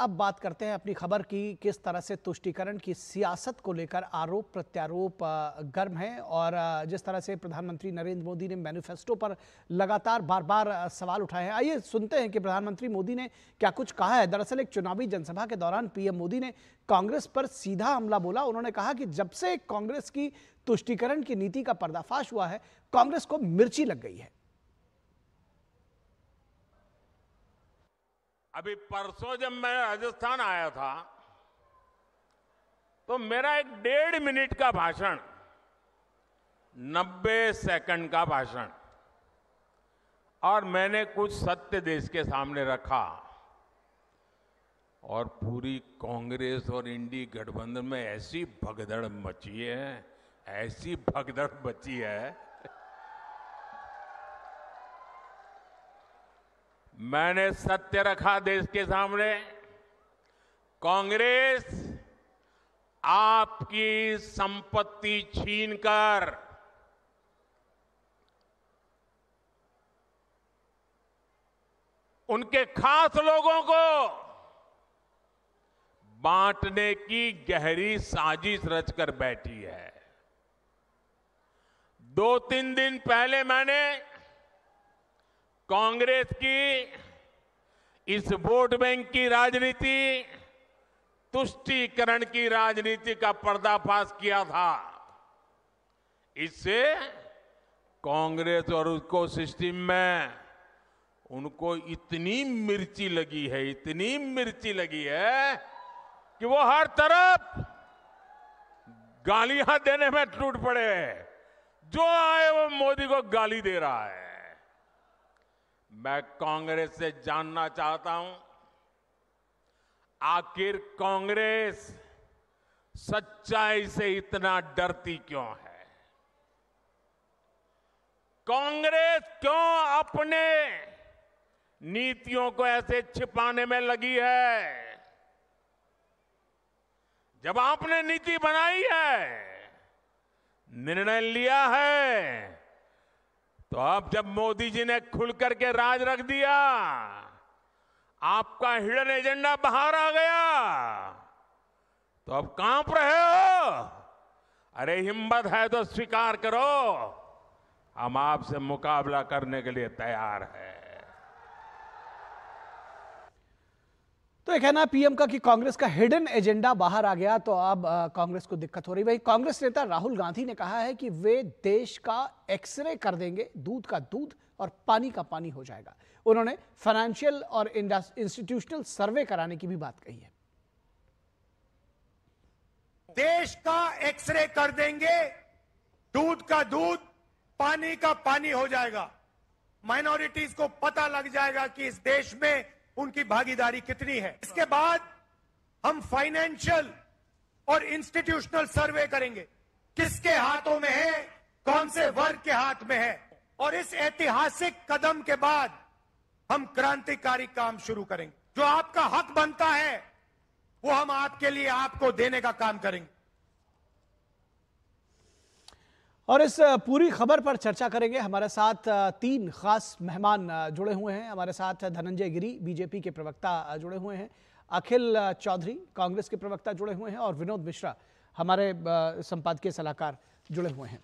अब बात करते हैं अपनी खबर की। किस तरह से तुष्टीकरण की सियासत को लेकर आरोप प्रत्यारोप गर्म है और जिस तरह से प्रधानमंत्री नरेंद्र मोदी ने मैनिफेस्टो पर लगातार बार बार सवाल उठाए हैं। आइए सुनते हैं कि प्रधानमंत्री मोदी ने क्या कुछ कहा है। दरअसल एक चुनावी जनसभा के दौरान पीएम मोदी ने कांग्रेस पर सीधा हमला बोला। उन्होंने कहा कि जब से कांग्रेस की तुष्टीकरण की नीति का पर्दाफाश हुआ है, कांग्रेस को मिर्ची लग गई है। अभी परसों जब मैं राजस्थान आया था तो मेरा एक 1.5 मिनट का भाषण, 90 सेकंड का भाषण, और मैंने कुछ सत्य देश के सामने रखा और पूरी कांग्रेस और इंडी गठबंधन में ऐसी भगदड़ मची है, ऐसी भगदड़ मची है। मैंने सत्य रखा देश के सामने। कांग्रेस आपकी संपत्ति छीनकर उनके खास लोगों को बांटने की गहरी साजिश रचकर बैठी है। 2-3 दिन पहले मैंने कांग्रेस की इस वोट बैंक की राजनीति, तुष्टीकरण की राजनीति का पर्दाफाश किया था। इससे कांग्रेस और उसको सिस्टम में उनको इतनी मिर्ची लगी है, इतनी मिर्ची लगी है कि वो हर तरफ गालियां देने में टूट पड़े। जो आए वो मोदी को गाली दे रहा है। मैं कांग्रेस से जानना चाहता हूं, आखिर कांग्रेस सच्चाई से इतना डरती क्यों है? कांग्रेस क्यों अपने नीतियों को ऐसे छिपाने में लगी है? जब आपने नीति बनाई है, निर्णय लिया है, तो अब जब मोदी जी ने खुल करके राज रख दिया, आपका हिडन एजेंडा बाहर आ गया, तो अब कांप रहे हो? अरे हिम्मत है तो स्वीकार करो, हम आपसे मुकाबला करने के लिए तैयार हैं। तो एक है ना पीएम का कि कांग्रेस का हिडन एजेंडा बाहर आ गया, तो अब कांग्रेस को दिक्कत हो रही। वही कांग्रेस नेता राहुल गांधी ने कहा है कि वे देश का एक्सरे कर देंगे, दूध का दूध और पानी का पानी हो जाएगा। उन्होंने फाइनेंशियल और इंस्टीट्यूशनल सर्वे कराने की भी बात कही है। देश का एक्सरे कर देंगे, दूध का दूध, पानी का पानी हो जाएगा। माइनॉरिटीज को पता लग जाएगा कि इस देश में उनकी भागीदारी कितनी है। इसके बाद हम फाइनेंशियल और इंस्टीट्यूशनल सर्वे करेंगे, किसके हाथों में है, कौन से वर्ग के हाथ में है, और इस ऐतिहासिक कदम के बाद हम क्रांतिकारी काम शुरू करेंगे। जो आपका हक बनता है वो हम आपके लिए, आपको देने का काम करेंगे। और इस पूरी खबर पर चर्चा करेंगे। हमारे साथ 3 खास मेहमान जुड़े हुए हैं। हमारे साथ धनंजय गिरी, बीजेपी के प्रवक्ता जुड़े हुए हैं, अखिल चौधरी, कांग्रेस के प्रवक्ता जुड़े हुए हैं, और विनोद मिश्रा, हमारे संपादकीय सलाहकार जुड़े हुए हैं।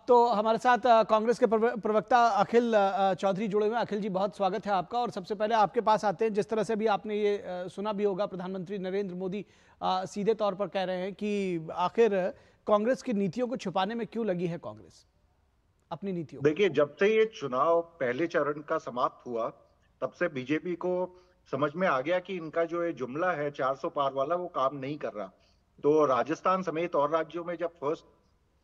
तो हमारे साथ कांग्रेस के प्रवक्ता अखिल चौधरी जुड़े हुए हैं। अखिल जी, बहुत स्वागत है आपका। और सबसे पहले आपके पास आते हैं। जिस तरह से भी आपने ये सुना भी होगा, प्रधानमंत्री नरेंद्र मोदी सीधे तौर पर कह रहे हैं कि आखिर कांग्रेस की नीतियों को छुपाने में क्यों लगी है कांग्रेस अपनी नीतियों? देखिए, जब से ये चुनाव पहले चरण का समाप्त हुआ, तब से बीजेपी को समझ में आ गया कि इनका जो ये जुमला है 400 पार वाला, वो काम नहीं कर रहा। तो राजस्थान समेत और राज्यों में जब फर्स्ट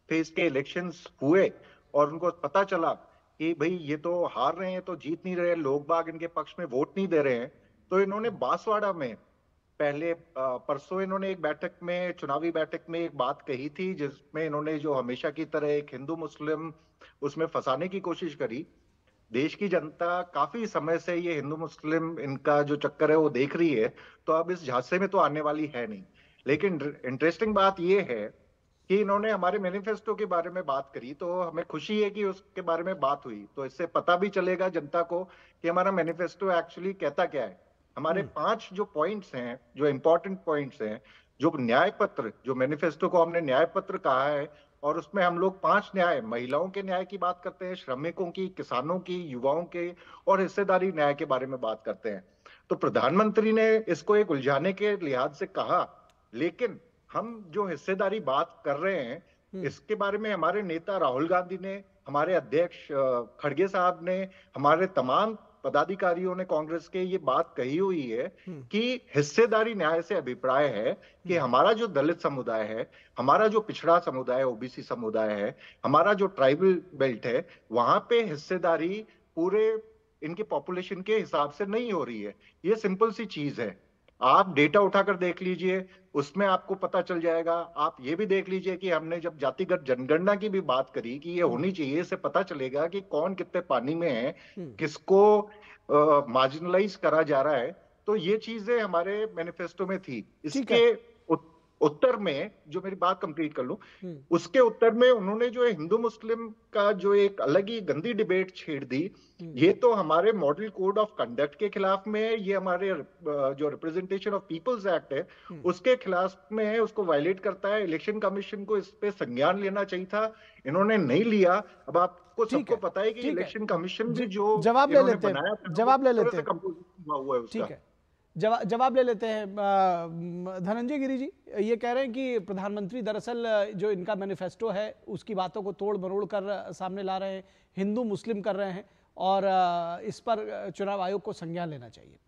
फेज के इलेक्शंस हुए और उनको पता चला कि भाई ये तो हार रहे हैं, तो जीत नहीं रहे, लोग बाग इनके पक्ष में वोट नहीं दे रहे हैं, तो इन्होंने बांसवाड़ा में पहले परसों इन्होंने एक बैठक में, चुनावी बैठक में एक बात कही थी, जिसमें इन्होंने जो हमेशा की तरह एक हिंदू मुस्लिम उसमें फंसाने की कोशिश करी। देश की जनता काफी समय से ये हिंदू मुस्लिम इनका जो चक्कर है वो देख रही है, तो अब इस झांसे में तो आने वाली है नहीं। लेकिन इंटरेस्टिंग बात ये है कि इन्होंने हमारे मैनिफेस्टो के बारे में बात करी, तो हमें खुशी है कि उसके बारे में बात हुई। तो इससे पता भी चलेगा जनता को कि हमारा मैनिफेस्टो एक्चुअली कहता क्या है। हमारे 5 जो पॉइंट्स हैं, जो इंपॉर्टेंट पॉइंट्स हैं, जो न्याय पत्र, जो मैनिफेस्टो को हमने न्याय पत्र कहा है, और उसमें हम लोग 5 न्याय, महिलाओं के न्याय की बात करते हैं, श्रमिकों की, किसानों की, युवाओं के और हिस्सेदारी न्याय के बारे में बात करते हैं। तो प्रधानमंत्री ने इसको एक उलझाने के लिहाज से कहा, लेकिन हम जो हिस्सेदारी बात कर रहे हैं, इसके बारे में हमारे नेता राहुल गांधी ने, हमारे अध्यक्ष खड़गे साहब ने, हमारे तमाम पदाधिकारियों ने कांग्रेस के ये बात कही हुई है कि हिस्सेदारी न्याय से अभिप्राय है कि हमारा जो दलित समुदाय है, हमारा जो पिछड़ा समुदाय, ओबीसी समुदाय है, हमारा जो ट्राइबल बेल्ट है, वहां पे हिस्सेदारी पूरे इनके पॉपुलेशन के हिसाब से नहीं हो रही है। ये सिंपल सी चीज है, आप डेटा उठाकर देख लीजिए, उसमें आपको पता चल जाएगा। आप ये भी देख लीजिए कि हमने जब जातिगत जनगणना की भी बात करी कि ये होनी चाहिए, इससे पता चलेगा कि कौन कितने पानी में है, किसको मार्जिनलाइज करा जा रहा है। तो ये चीजें हमारे मैनिफेस्टो में थी। इसके उत्तर में, जो मेरी बात कंप्लीट कर लूं, उसके उत्तर में उन्होंने जो हिंदू मुस्लिम का जो एक अलग ही गंदी डिबेट छेड़ दी, ये तो हमारे मॉडल कोड ऑफ कंडक्ट के खिलाफ में है, ये हमारे जो रिप्रेजेंटेशन ऑफ पीपल्स एक्ट है उसके खिलाफ में है, उसको वायलेट करता है। इलेक्शन कमीशन को इस पे संज्ञान लेना चाहिए था, इन्होंने नहीं लिया। अब आपको सबको पता है कि इलेक्शन कमीशन भी जो जवाब ले लेते हैं, जवाब ले लेते हैं, हुआ है उसका। ठीक है, जवाब ले लेते हैं। धनंजय गिरी जी ये कह रहे हैं कि प्रधानमंत्री दरअसल जो इनका मैनिफेस्टो है उसकी बातों को तोड़ मरोड़ कर सामने ला रहे हैं, हिंदू मुस्लिम कर रहे हैं, और इस पर चुनाव आयोग को संज्ञान लेना चाहिए।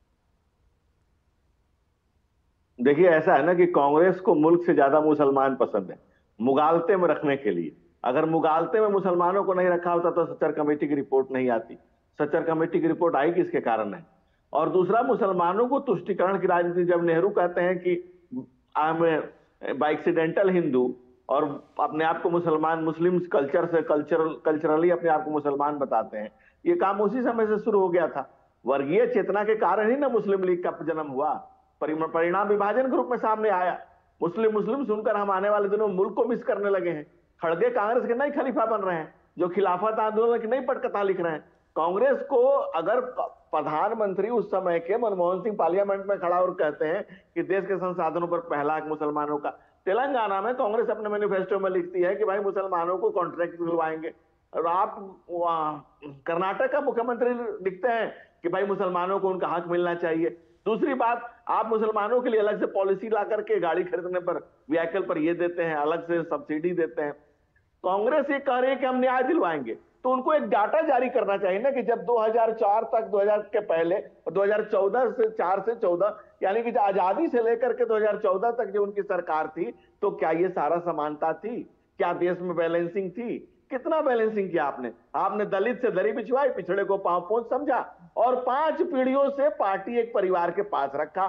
देखिए, ऐसा है ना कि कांग्रेस को मुल्क से ज्यादा मुसलमान पसंद है, मुगालते में रखने के लिए। अगर मुगालते में मुसलमानों को नहीं रखा होता तो सच्चर कमेटी की रिपोर्ट नहीं आती। सच्चर कमेटी की रिपोर्ट आई किसके कारण है? और दूसरा, मुसलमानों को तुष्टिकरण की राजनीति। जब नेहरू कहते हैं कि I am by accidental Hindu और अपने आप को मुसलमान, मुस्लिम कल्चर से कल्चरली अपने आप को मुसलमान बताते हैं, ये काम उसी समय से शुरू हो गया था। वर्गीय चेतना के कारण ही ना मुस्लिम लीग का जन्म हुआ, परिणाम विभाजन के रूप में सामने आया। मुस्लिम सुनकर हम आने वाले दिनों मुल्क को मिस करने लगे हैं। खड़गे कांग्रेस के नए खलीफा बन रहे हैं, जो खिलाफत आंदोलन की नई पटकथा लिख रहे हैं। कांग्रेस को अगर प्रधानमंत्री उस समय के मनमोहन सिंह पार्लियामेंट में खड़ा और कहते हैं कि देश के संसाधनों पर पहला हक मुसलमानों का, तेलंगाना में कांग्रेस अपने मैनिफेस्टो में लिखती है कि भाई मुसलमानों को कॉन्ट्रैक्ट दिलवाएंगे, और आप कर्नाटक का मुख्यमंत्री लिखते हैं कि भाई मुसलमानों को उनका हक मिलना चाहिए। दूसरी बात, आप मुसलमानों के लिए अलग से पॉलिसी ला करके गाड़ी खरीदने पर, व्हीकल पर ये देते हैं, अलग से सब्सिडी देते हैं। कांग्रेस ये कह रही है कि हम न्याय दिलवाएंगे, तो उनको एक डाटा जारी करना चाहिए ना कि जब 2004 तक, 2000 के पहले, 2014 से 4 से 14, यानी कि आजादी से लेकर के 2014 तक जो उनकी सरकार थी, तो क्या ये सारा समानता थी? क्या देश में बैलेंसिंग थी? कितना बैलेंसिंग किया आपने? आपने दलित से दरी बिछवाई, पिछड़े को पांव पोंछ समझा, और 5 पीढ़ियों से पार्टी एक परिवार के पास रखा।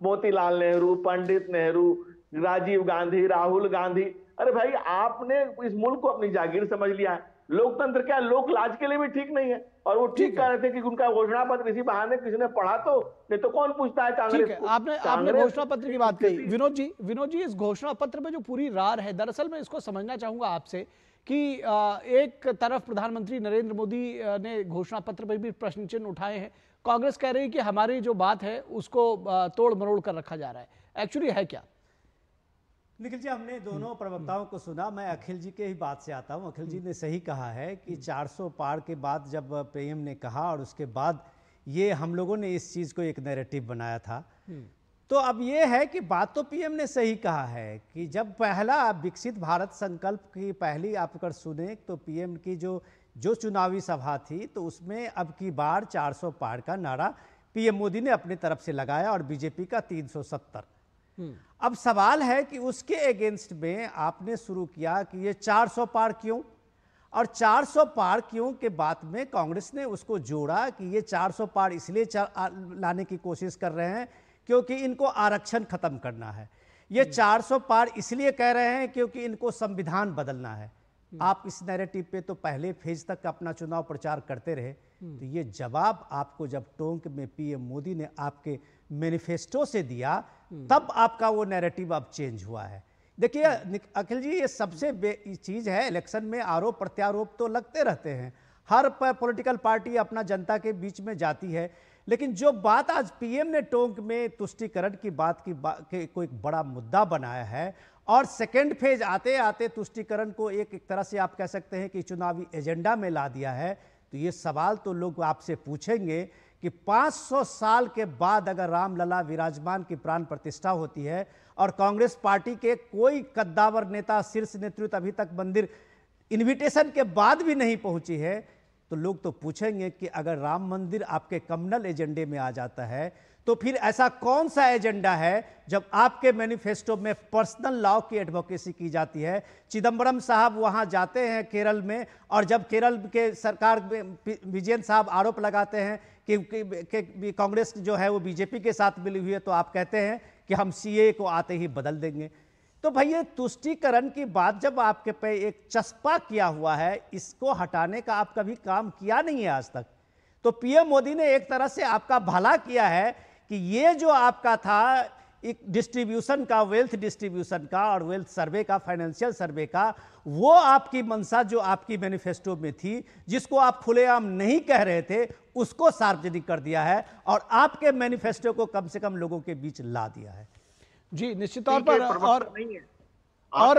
मोतीलाल नेहरू, पंडित नेहरू, राजीव गांधी, राहुल गांधी। अरे भाई, आपने इस मुल्क को अपनी जागीर समझ लिया है। लोकतंत्र क्या, लोक लाज के लिए भी ठीक नहीं है। और वो ठीक कह रहे थे कि उनका घोषणा पत्र इसी बहाने किसी ने पढ़ा, तो नहीं तो कौन पूछता है कांग्रेस को। आपने घोषणा पत्र की बात कही। विनोद जी इस घोषणा पत्र में जो पूरी रार है, दरअसल मैं इसको समझना चाहूंगा आपसे कि एक तरफ प्रधानमंत्री नरेंद्र मोदी ने घोषणा पत्र पर भी प्रश्न चिन्ह उठाए हैं, कांग्रेस कह रही है कि हमारी जो बात है उसको तोड़ मरोड़ कर रखा जा रहा है। एक्चुअली है क्या? निखिल जी, हमने दोनों प्रवक्ताओं को सुना। मैं अखिल जी के ही बात से आता हूं। अखिल जी ने सही कहा है कि 400 पार के बाद जब पीएम ने कहा, और उसके बाद ये हम लोगों ने इस चीज़ को एक नैरेटिव बनाया था। तो अब ये है कि बात तो पीएम ने सही कहा है कि जब पहला विकसित भारत संकल्प की पहली आप अगर सुने तो पीएम की जो चुनावी सभा थी, तो उसमें अब की बार 400 पार का नारा पीएम मोदी ने अपनी तरफ से लगाया और बीजेपी का 370। अब सवाल है कि उसके अगेंस्ट में आपने शुरू किया कि ये 400 पार क्यों, और 400 पार क्यों के बाद में कांग्रेस ने उसको जोड़ा कि ये 400 पार इसलिए लाने की कोशिश कर रहे हैं क्योंकि इनको आरक्षण खत्म करना है। ये 400 पार इसलिए कह रहे हैं क्योंकि इनको संविधान बदलना है। आप इस नैरेटिव पे तो पहले फेज तक अपना चुनाव प्रचार करते रहे, तो ये जवाब आपको जब टोंक में पीएम मोदी ने आपके मैनिफेस्टो से दिया, तब आपका वो नैरेटिव अब चेंज हुआ है। देखिए अखिल जी, ये सबसे चीज है, इलेक्शन में आरोप प्रत्यारोप तो लगते रहते हैं, हर पॉलिटिकल पार्टी अपना जनता के बीच में जाती है, लेकिन जो बात आज पीएम ने टोंक में तुष्टीकरण की बात की कोई एक बड़ा मुद्दा बनाया है, और सेकेंड फेज आते आते तुष्टीकरण को एक तरह से आप कह सकते हैं कि चुनावी एजेंडा में ला दिया है, तो ये सवाल तो लोग आपसे पूछेंगे कि 500 साल के बाद अगर रामलला विराजमान की प्राण प्रतिष्ठा होती है और कांग्रेस पार्टी के कोई कद्दावर नेता, शीर्ष नेतृत्व अभी तक मंदिर इनविटेशन के बाद भी नहीं पहुंची है, तो लोग तो पूछेंगे कि अगर राम मंदिर आपके कम्युनल एजेंडे में आ जाता है तो फिर ऐसा कौन सा एजेंडा है जब आपके मैनिफेस्टो में पर्सनल लॉ की एडवोकेसी की जाती है। चिदम्बरम साहब वहां जाते हैं केरल में, और जब केरल के सरकार में विजयन साहब आरोप लगाते हैं कि कांग्रेस जो है वो बीजेपी के साथ मिली हुई है, तो आप कहते हैं कि हम सीए को आते ही बदल देंगे। तो भाई ये तुष्टीकरण की बात जब आपके पे एक चस्पा किया हुआ है, इसको हटाने का आप कभी काम किया नहीं है आज तक, तो पीएम मोदी ने एक तरह से आपका भला किया है कि ये जो आपका था एक डिस्ट्रीब्यूशन का, वेल्थ डिस्ट्रीब्यूशन का और वेल्थ सर्वे का, फाइनेंशियल सर्वे का, वो आपकी मंशा जो आपकी मैनिफेस्टो में थी, जिसको आप खुलेआम नहीं कह रहे थे, उसको सार्वजनिक कर दिया है और आपके मैनिफेस्टो को कम से कम लोगों के बीच ला दिया है। जी निश्चित तौर पर। और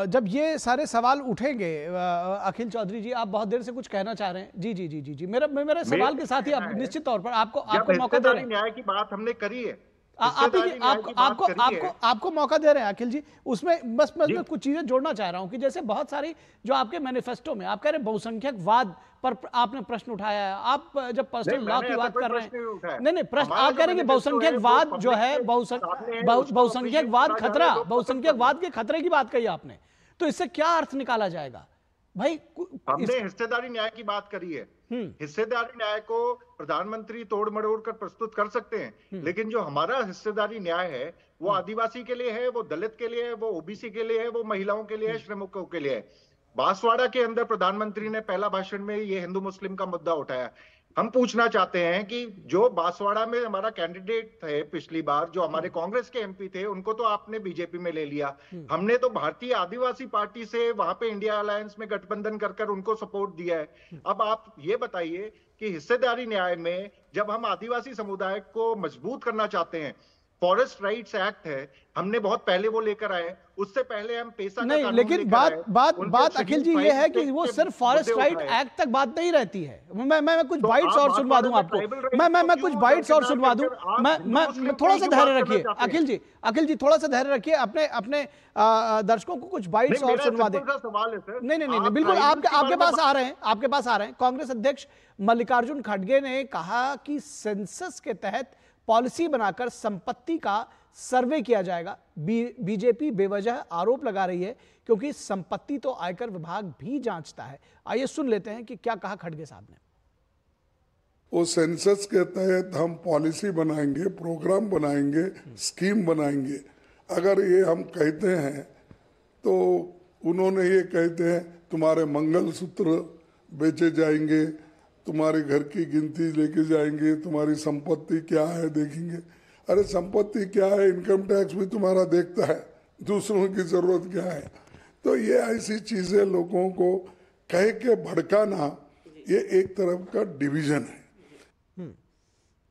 जब ये सारे सवाल उठेंगे, अखिल चौधरी जी आप बहुत देर से कुछ कहना चाह रहे हैं। जी जी जी जी जी मेरे सवाल के साथ ही आप निश्चित तौर पर आपको मौका दे रहे हैं। न्याय की बात हमने करी है, आपको मौका दे रहे हैं अखिल जी। उसमें बस मैं कुछ चीजें जोड़ना चाह रहा हूं कि जैसे बहुत सारी जो आपके मैनिफेस्टो में आप कह रहे हैं बहुसंख्यकवाद पर आपने प्रश्न उठाया है। आप जब पर्सनल लॉ की बात कर रहे हैं, नहीं प्रश्न आप कह रहे हैं कि बहुसंख्यकवाद जो है, बहुसंख्यकवाद खतरा, बहुसंख्यकवाद के खतरे की बात कही आपने, तो इससे क्या अर्थ निकाला जाएगा भाई? हमने हिस्सेदारी न्याय की बात करी है। हिस्सेदारी न्याय को प्रधानमंत्री तोड़ मरोड़ कर प्रस्तुत कर सकते हैं, लेकिन जो हमारा हिस्सेदारी न्याय है वो आदिवासी के लिए है, वो दलित के लिए है, वो ओबीसी के लिए है, वो महिलाओं के लिए है, श्रमिकों के लिए है। बांसवाड़ा के अंदर प्रधानमंत्री ने पहला भाषण में ये हिंदू मुस्लिम का मुद्दा उठाया। हम पूछना चाहते हैं कि जो बांसवाड़ा में हमारा कैंडिडेट थे पिछली बार, जो हमारे कांग्रेस के एमपी थे, उनको तो आपने बीजेपी में ले लिया। हमने तो भारतीय आदिवासी पार्टी से वहां पे इंडिया अलायंस में गठबंधन कर उनको सपोर्ट दिया है। अब आप ये बताइए कि हिस्सेदारी न्याय में जब हम आदिवासी समुदाय को मजबूत करना चाहते हैं, फॉरेस्ट राइट्स एक्ट है, हमने बहुत पहले वो लेकर आए, उससे पहले हम पेशा नहीं, लेकिन बात अखिल जी ये है कि वो सिर्फ फॉरेस्ट राइट एक्ट तक बात नहीं रहती है। मैं कुछ बाइट्स और सुनवा दूं आपको, मैं कुछ बाइट्स और सुनवा दूं। मैं थोड़ा सा धैर्य रखिए अखिल जी थोड़ा सा धैर्य रखिए, अपने दर्शकों को कुछ बाइट्स और सुनवा दें। नहीं बिल्कुल आपके पास आ रहे हैं। कांग्रेस अध्यक्ष मल्लिकार्जुन खड़गे ने कहा कि सेंसस के तहत पॉलिसी बनाकर संपत्ति का सर्वे किया जाएगा। बीजेपी बेवजह आरोप लगा रही है क्योंकि संपत्ति तो आयकर विभाग भी जांचता है। आइए सुन लेते हैं कि क्या कहा खड़गे साहब ने। वो सेंसस के तहत हम पॉलिसी बनाएंगे, प्रोग्राम बनाएंगे, स्कीम बनाएंगे। अगर ये हम कहते हैं तो उन्होंने ये कहते हैं तुम्हारे मंगलसूत्र बेचे जाएंगे, तुम्हारे घर की गिनती लेके जाएंगे, तुम्हारी संपत्ति क्या है देखेंगे। अरे संपत्ति क्या है, इनकम टैक्स भी तुम्हारा देखता है, दूसरों की जरूरत क्या है। तो ये ऐसी चीजें लोगों को कह के भड़काना, ये एक तरफ का डिवीजन है।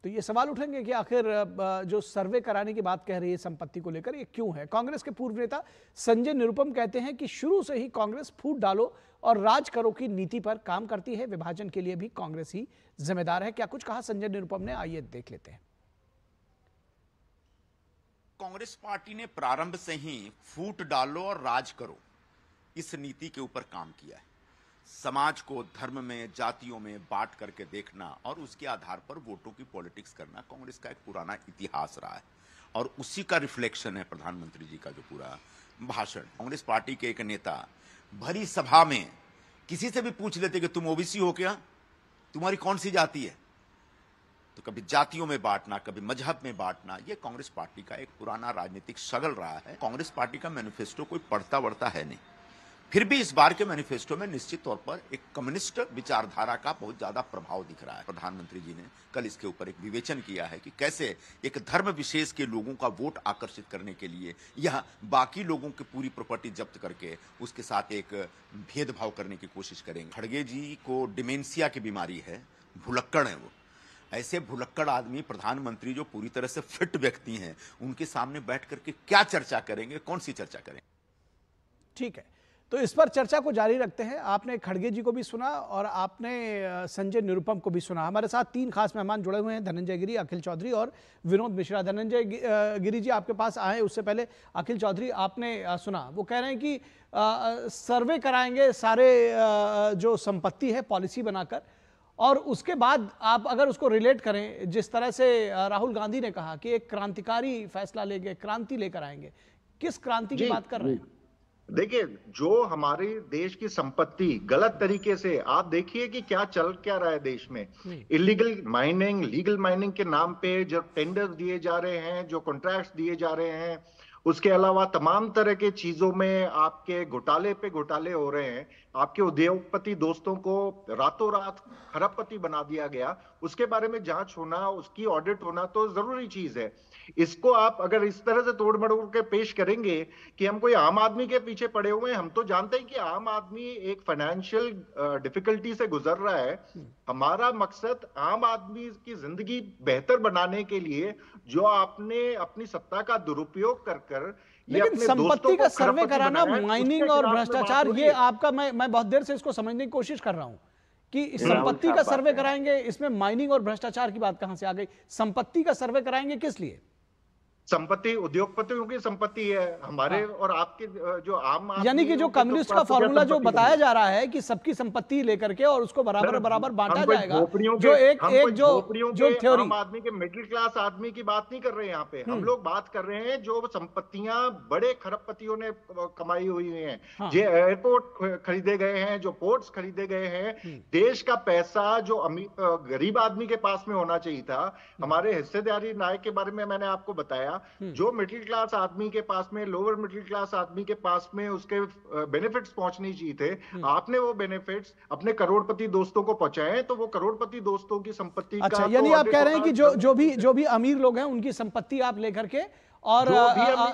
तो ये सवाल उठेंगे कि आखिर जो सर्वे कराने की बात कह रही है संपत्ति को लेकर, ये क्यों है? कांग्रेस के पूर्व नेता संजय निरुपम कहते हैं कि शुरू से ही कांग्रेस फूट डालो और राज करो की नीति पर काम करती है। विभाजन के लिए भी कांग्रेस ही जिम्मेदार है। क्या कुछ कहा संजय निरुपम ने, आइए देख लेते हैं। कांग्रेस पार्टी ने प्रारंभ से ही फूट डालो और राज करो इस नीति के ऊपर काम किया है। समाज को धर्म में, जातियों में बांट करके देखना और उसके आधार पर वोटों की पॉलिटिक्स करना कांग्रेस का एक पुराना इतिहास रहा है, और उसी का रिफ्लेक्शन है प्रधानमंत्री जी का जो पूरा भाषण। कांग्रेस पार्टी के एक नेता भरी सभा में किसी से भी पूछ लेते कि तुम ओबीसी हो क्या, तुम्हारी कौन सी जाति है, तो कभी जातियों में बांटना, कभी मजहब में बांटना, यह कांग्रेस पार्टी का एक पुराना राजनीतिक शगल रहा है। कांग्रेस पार्टी का मैनिफेस्टो कोई पढ़ता वढ़ता है नहीं, फिर भी इस बार के मैनिफेस्टो में निश्चित तौर पर एक कम्युनिस्ट विचारधारा का बहुत ज्यादा प्रभाव दिख रहा है। प्रधानमंत्री जी ने कल इसके ऊपर एक विवेचन किया है कि कैसे एक धर्म विशेष के लोगों का वोट आकर्षित करने के लिए यह बाकी लोगों की पूरी प्रॉपर्टी जब्त करके उसके साथ एक भेदभाव करने की कोशिश करेंगे। खड़गे जी को डिमेंशिया की बीमारी है, भुलक्कड़ है वो, ऐसे भुलक्कड़ आदमी प्रधानमंत्री जो पूरी तरह से फिट व्यक्ति हैं, उनके सामने बैठ करके क्या चर्चा करेंगे, कौन सी चर्चा करेंगे? ठीक है, तो इस पर चर्चा को जारी रखते हैं। आपने खड़गे जी को भी सुना और आपने संजय निरुपम को भी सुना। हमारे साथ 3 खास मेहमान जुड़े हुए हैं, धनंजय गिरी, अखिल चौधरी और विनोद मिश्रा। धनंजय गिरी जी आपके पास आए, उससे पहले अखिल चौधरी आपने सुना। वो कह रहे हैं कि सर्वे कराएंगे सारे जो संपत्ति है पॉलिसी बनाकर, और उसके बाद आप अगर उसको रिलेट करें जिस तरह से राहुल गांधी ने कहा कि एक क्रांतिकारी फैसला लेंगे, क्रांति लेकर आएंगे, किस क्रांति की बात कर रहे हैं? देखिए, जो हमारे देश की संपत्ति गलत तरीके से, आप देखिए कि क्या चल क्या रहा है देश में। इलीगल माइनिंग, लीगल माइनिंग के नाम पे जो टेंडर्स दिए जा रहे हैं, जो कॉन्ट्रैक्ट्स दिए जा रहे हैं, उसके अलावा तमाम तरह के चीजों में आपके घोटाले पे घोटाले हो रहे हैं। आपके उद्योगपति दोस्तों को रातों रात खरबपति बना दिया गया। उसके बारे में जांच होना, उसकी ऑडिट होना तो जरूरी चीज है। इसको आप अगर इस तरह से तोड़ मरोड़ के पेश करेंगे कि हम कोई आम आदमी के पीछे पड़े हुए हैं, हम तो जानते हैं कि आम आदमी एक फाइनेंशियल डिफिकल्टी से गुजर रहा है। हमारा मकसद आम आदमी की जिंदगी बेहतर बनाने के लिए जो आपने अपनी सत्ता का दुरुपयोग कर लेकिन संपत्ति का सर्वे कराना, माइनिंग और भ्रष्टाचार, ये आपका मैं बहुत देर से इसको समझने की कोशिश कर रहा हूं कि संपत्ति का सर्वे कराएंगे, इसमें माइनिंग और भ्रष्टाचार की बात कहां से आ गई? संपत्ति का सर्वे कराएंगे किस लिए? संपत्ति उद्योगपतियों की संपत्ति है, हमारे और आपके जो आम, यानी कि जो कम्युनिस्ट का फॉर्मूला जो बताया जा रहा है कि सबकी संपत्ति लेकर के और उसको बराबर बराबर बांटा जाएगा, जो एक जो थ्योरी। आम आदमी के, मिडिल क्लास आदमी की बात नहीं कर रहे हैं यहाँ पे। हम लोग बात कर रहे हैं जो संपत्तियां बड़े खरबपतियों ने कमाई हुई हैं। जो एयरपोर्ट खरीदे गए हैं, जो पोर्ट्स खरीदे गए हैं, देश का पैसा जो गरीब आदमी के पास में होना चाहिए था। हमारे हिस्सेदारी न्याय के बारे में मैंने आपको बताया। जो मिडिल क्लास आदमी के पास में, लोअर मिडिल क्लास आदमी के पास में उसके बेनिफिट्स पहुंचने चाहिए थे, आपने वो बेनिफिट्स अपने करोड़पति दोस्तों को पहुंचाए। तो वो करोड़पति दोस्तों की संपत्ति अच्छा, यानी आप कह रहे हैं कि जो भी अमीर लोग हैं उनकी संपत्ति आप लेकर के, और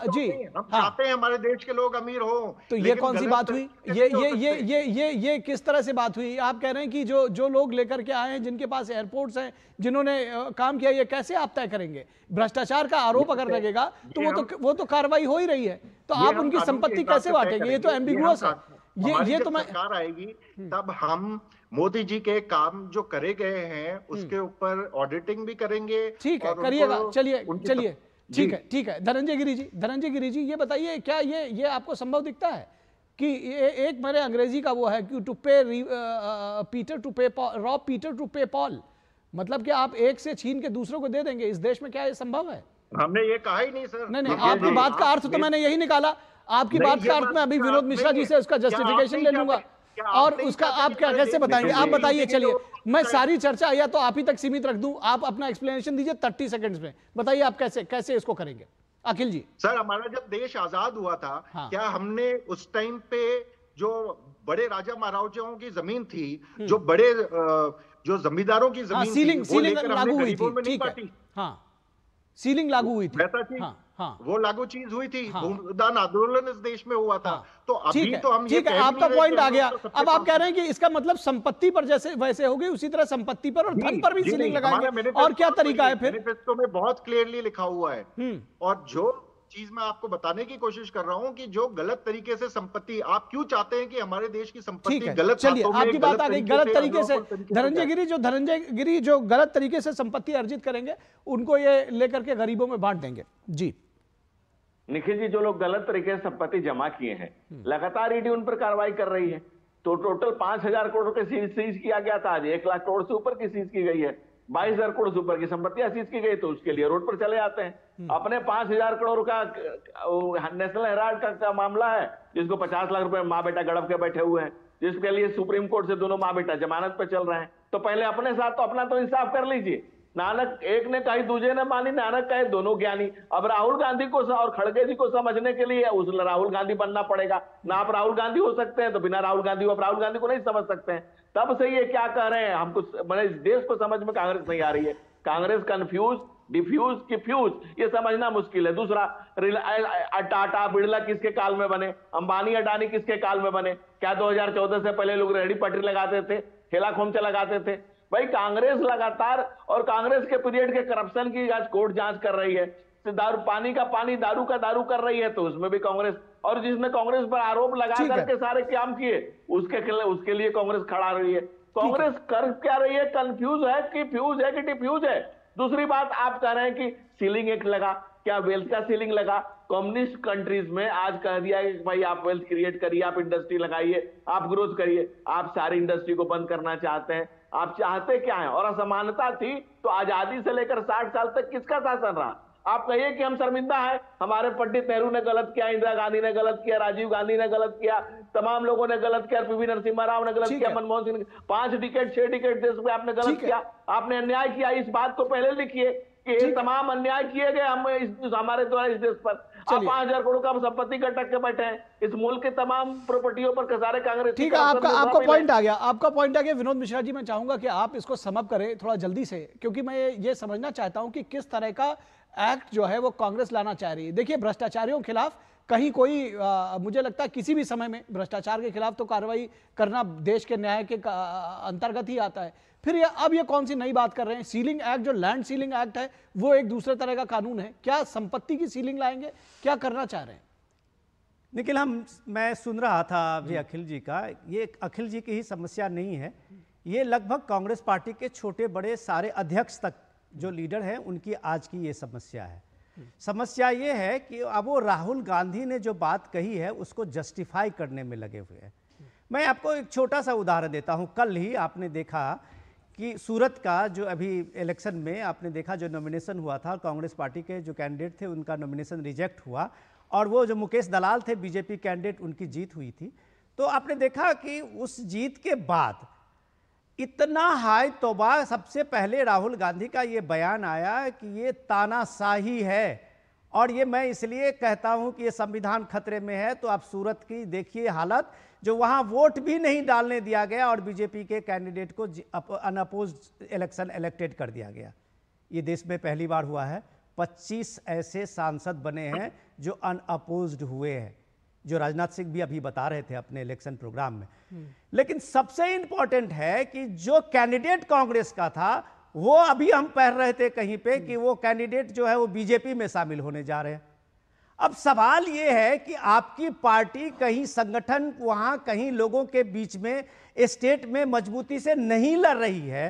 जी हम चाहते हैं हमारे देश के लोग अमीर हो। तो ये कौन सी बात हुई? ये किस तरह से बात हुई? आप कह रहे हैं कि जो लोग लेकर के आए हैं, जिनके पास एयरपोर्ट्स हैं, जिन्होंने काम किया, ये कैसे आप तय करेंगे? भ्रष्टाचार का आरोप अगर लगेगा तो वो तो कार्रवाई हो ही रही है, तो आप उनकी संपत्ति कैसे बांटेंगे? ये तो एम्बिगुअस है। ये तो मैं सरकार आएगी तब हम मोदी जी के काम जो करे गए हैं उसके ऊपर ऑडिटिंग भी करेंगे। ठीक है, करिएगा। चलिए ठीक है। धनंजय गिरी जी ये बताइए, क्या ये आपको संभव दिखता है कि एक मेरे अंग्रेजी का वो है कि टू पे पीटर टू पे रॉब पीटर टू पे पॉल, मतलब कि आप एक से छीन के दूसरों को दे देंगे? इस देश में क्या ये संभव है? हमने ये कहा ही नहीं सर। नहीं, आपकी बात का अर्थ तो मैंने यही निकाला। आपकी बात का अर्थ मैं अभी विनोद मिश्रा जी से उसका जस्टिफिकेशन ले लूंगा, और उसका आप क्या कैसे बताएंगे? आप बताइए। चलिए, मैं सारी चर्चा या तो आप ही तक सीमित रख दूं, आप अपना एक्सप्लेनेशन दीजिए 30 सेकंड्स में। बताइए आप कैसे इसको करेंगे? अखिल जी। सर, हमारा जब देश आजाद हुआ था, क्या हमने उस टाइम पे जो बड़े राजा महाराजाओं की जमीन थी, जो बड़े जो जमींदारों की जमीन सीलिंग लागू हुई थी, ठीक है, हाँ, सीलिंग लागू हुई थी, वैसा चीज वो लागू चीज हुई थी। भूदान आंदोलन इस देश में हुआ था। तो अभी तो हम ठीक है, आपका पॉइंट आ गया। अब आप कह रहे हैं कि इसका मतलब संपत्ति पर जैसे वैसे होगी, उसी तरह संपत्ति पर और धन पर भी सीलिंग लगाएंगे। और क्या तरीका है फिर? मैनिफेस्टो में बहुत क्लियरली लिखा हुआ है। और जो चीज मैं आपको बताने की कोशिश कर रहा हूं कि जो गलत तरीके से संपत्ति, आप क्यों चाहते हैं कि हमारे देश की संपत्ति गलत? चलिए, आपकी बात आ गई गलत तरीके से। धनंजय गिरी जो गलत तरीके से संपत्ति अर्जित करेंगे, उनको ये लेकर के गरीबों में बांट देंगे। जी निखिल जी, जो लोग गलत तरीके से संपत्ति जमा किए हैं, लगातार ईडी उन पर कार्रवाई कर रही है। तो टोटल 5,000 करोड़ के सीज किया गया था, आज 1 लाख करोड़ से ऊपर की सीज की गई है। 22,000 करोड़ से ऊपर की संपत्तियां सीज की गई, तो उसके लिए रोड पर चले जाते हैं। अपने 5,000 करोड़ का नेशनल हेराल्ड का मामला है, जिसको 50 लाख रुपए माँ बेटा गड़ब के बैठे हुए हैं, जिसके लिए सुप्रीम कोर्ट से दोनों माँ बेटा जमानत पे चल रहे हैं। तो पहले अपने साथ तो अपना तो इंसाफ कर लीजिए। नानक एक ने कही, दूजे ने मानी, नानक कहे दोनों ज्ञानी। अब राहुल गांधी को और खड़गे जी को समझने के लिए उस राहुल गांधी बनना पड़ेगा ना। आप राहुल गांधी हो सकते हैं तो बिना राहुल गांधी आप राहुल गांधी को नहीं समझ सकते हैं। तब से ये क्या कह रहे हैं, हमको मैंने देश को समझ में कांग्रेस नहीं आ रही है। कांग्रेस कंफ्यूज, डिफ्यूज की फ्यूज, ये समझना मुश्किल है। दूसरा, टाटा बिड़ला किसके काल में बने, अंबानी अडानी किसके काल में बने? क्या 2014 से पहले लोग रेहड़ी पटरी लगाते थे, ठेला खोमचे लगाते थे? भाई कांग्रेस लगातार और कांग्रेस के पीरियड के करप्शन की आज कोर्ट जांच कर रही है, दारू पानी का पानी दारू का दारू कर रही है, तो उसमें भी कांग्रेस, और जिसने कांग्रेस पर आरोप लगा करके सारे काम किए उसके लिए कांग्रेस खड़ा रही है। कांग्रेस कर क्या रही है? कंफ्यूज है कि फ्यूज है कि डिफ्यूज है। दूसरी बात, आप कह रहे हैं कि सीलिंग एक्ट लगा, क्या वेल्थ का सीलिंग लगा? कम्युनिस्ट कंट्रीज में आज कह दिया है कि भाई आप वेल्थ क्रिएट करिए, आप इंडस्ट्री लगाइए, आप ग्रोथ करिए। आप सारी इंडस्ट्री को बंद करना चाहते हैं, आप चाहते क्या है? और असमानता थी तो आजादी से लेकर 60 साल तक किसका शासन रहा? आप कहिए कि हम शर्मिंदा हैं, हमारे पंडित नेहरू ने गलत किया, इंदिरा गांधी ने गलत किया, राजीव गांधी ने गलत किया, तमाम लोगों ने गलत किया, पीवी नरसिम्हा राव ने गलत किया, मनमोहन सिंह ने 5 डिकेड 6 डिकेड देश में आपने गलत किया, आपने अन्याय किया। इस बात को पहले लिखिए कि ये तमाम अन्याय किए गए हमारे द्वारा इस देश पर। आप 5,000 करोड़ का संपत्ति कटक के बैठे हैं, इस मुल्क के तमाम प्रॉपर्टियों पर सारे कांग्रेस। ठीक है, आपका पॉइंट आ गया, आपका पॉइंट आ गया। विनोद मिश्रा जी, मैं चाहूंगा कि आप इसको समअप करें थोड़ा जल्दी से, क्योंकि मैं ये समझना चाहता हूं कि किस तरह का एक्ट जो है वो कांग्रेस लाना चाह रही है। देखिए, भ्रष्टाचारियों के खिलाफ कहीं कोई मुझे लगता है किसी भी समय में भ्रष्टाचार के खिलाफ तो कार्रवाई करना देश के न्याय के अंतर्गत ही आता है। फिर अब ये कौन सी नई बात कर रहे हैं? सीलिंग एक्ट, जो लैंड सीलिंग एक्ट है वो एक दूसरे तरह का कानून है। क्या संपत्ति की सीलिंग लाएंगे? क्या करना चाह रहे हैं? निखिल, मैं सुन रहा था अभी अखिल जी का, ये अखिल जी की ही समस्या नहीं है, ये लगभग कांग्रेस पार्टी के छोटे बड़े सारे अध्यक्ष तक जो लीडर हैं उनकी आज की ये समस्या है। समस्या ये है कि अब वो राहुल गांधी ने जो बात कही है उसको जस्टिफाई करने में लगे हुए हैं। मैं आपको एक छोटा सा उदाहरण देता हूं। कल ही आपने देखा कि सूरत का जो अभी इलेक्शन में आपने देखा जो नॉमिनेशन हुआ था, कांग्रेस पार्टी के जो कैंडिडेट थे उनका नॉमिनेशन रिजेक्ट हुआ, और वो जो मुकेश दलाल थे बीजेपी कैंडिडेट, उनकी जीत हुई थी। तो आपने देखा कि उस जीत के बाद इतना हाई तौबा, सबसे पहले राहुल गांधी का ये बयान आया कि ये तानाशाही है, और ये मैं इसलिए कहता हूं कि ये संविधान खतरे में है। तो आप सूरत की देखिए हालत, जो वहां वोट भी नहीं डालने दिया गया और बीजेपी के कैंडिडेट को अनअपोज्ड इलेक्शन इलेक्टेड कर दिया गया। ये देश में पहली बार हुआ है। 25 ऐसे सांसद बने हैं जो अनअपोज्ड हुए हैं, जो राजनाथ सिंह भी अभी बता रहे थे अपने इलेक्शन प्रोग्राम में। लेकिन सबसे इंपॉर्टेंट है कि जो कैंडिडेट कांग्रेस का था, वो अभी हम पढ़ रहे थे कहीं पे कि वो कैंडिडेट जो है वो बीजेपी में शामिल होने जा रहे हैं। अब सवाल ये है कि आपकी पार्टी कहीं संगठन वहां कहीं लोगों के बीच में स्टेट में मजबूती से नहीं लड़ रही है,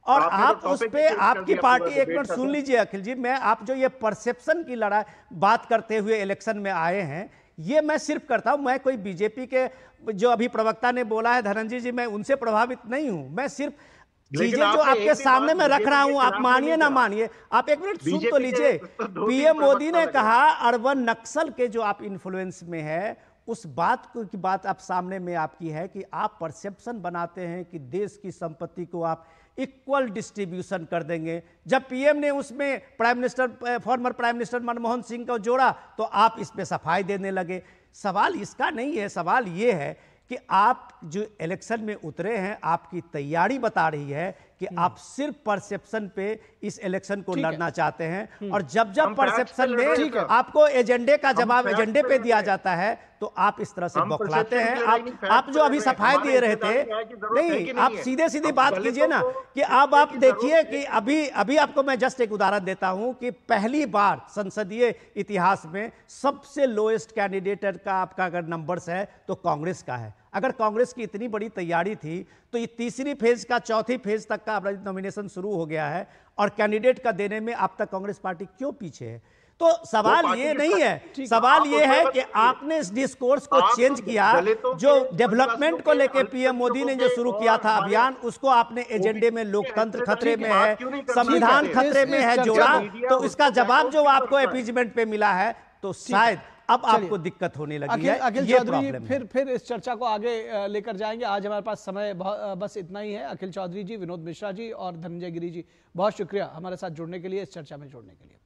और आप उस पे आपकी पार्टी, एक मिनट सुन लीजिए अखिल जी, मैं आप जो ये परसेप्शन की लड़ाई बात करते हुए इलेक्शन में आए हैं, ये मैं सिर्फ करता हूं, मैं कोई बीजेपी के जो अभी प्रवक्ता ने बोला है धनंजय जी, मैं उनसे प्रभावित नहीं हूं। मैं सिर्फ चीजें जो आपके सामने मैं रख रहा हूं, आप मानिए ना मानिए, आप एक मिनट सुन तो लीजिए। पीएम मोदी ने कहा अर्बन नक्सल के जो आप इन्फ्लुएंस में है, उस बात की बात आप सामने में आपकी है कि आप परसेप्शन बनाते हैं कि देश की संपत्ति को आप इक्वल डिस्ट्रीब्यूशन कर देंगे। जब पीएम ने उसमें former prime minister Manmohan Singh को जोड़ा तो आप इस पे सफाई देने लगे। सवाल इसका नहीं है, सवाल ये है कि आप जो इलेक्शन में उतरे हैं, आपकी तैयारी बता रही है कि आप सिर्फ परसेप्शन पे इस इलेक्शन को लड़ना चाहते हैं, और जब परसेप्शन में आपको एजेंडे का जवाब एजेंडे पे दिया जाता है तो आप इस तरह से बौखलाते हैं। आप जो अभी सफाई दे रहे थे, नहीं, आप सीधे सीधी बात कीजिए ना कि अब आप देखिए कि अभी आपको मैं जस्ट एक उदाहरण देता हूं कि पहली बार संसदीय इतिहास में सबसे लोएस्ट कैंडिडेट का आपका अगर नंबर्स है तो कांग्रेस का है। अगर कांग्रेस की इतनी बड़ी तैयारी थी तो ये तीसरी फेज का चौथी फेज तक का नॉमिनेशन शुरू हो गया है, और कैंडिडेट का देने में अब तक कांग्रेस पार्टी क्यों पीछे है? तो सवाल ये नहीं है, सवाल ये है कि आपने इस डिस्कोर्स को चेंज किया। जो डेवलपमेंट को लेके पीएम मोदी ने जो शुरू किया था अभियान, उसको आपने एजेंडे में लोकतंत्र खतरे में है, संविधान खतरे में है जोड़ा, तो इसका जवाब जो आपको अपीजमेंट पे मिला है, तो शायद अब आपको दिक्कत होने लगी है। अखिल चौधरी फिर इस चर्चा को आगे लेकर जाएंगे। आज हमारे पास समय बस इतना ही है। अखिल चौधरी जी, विनोद मिश्रा जी और धनंजय गिरी जी, बहुत शुक्रिया हमारे साथ जुड़ने के लिए, इस चर्चा में जुड़ने के लिए।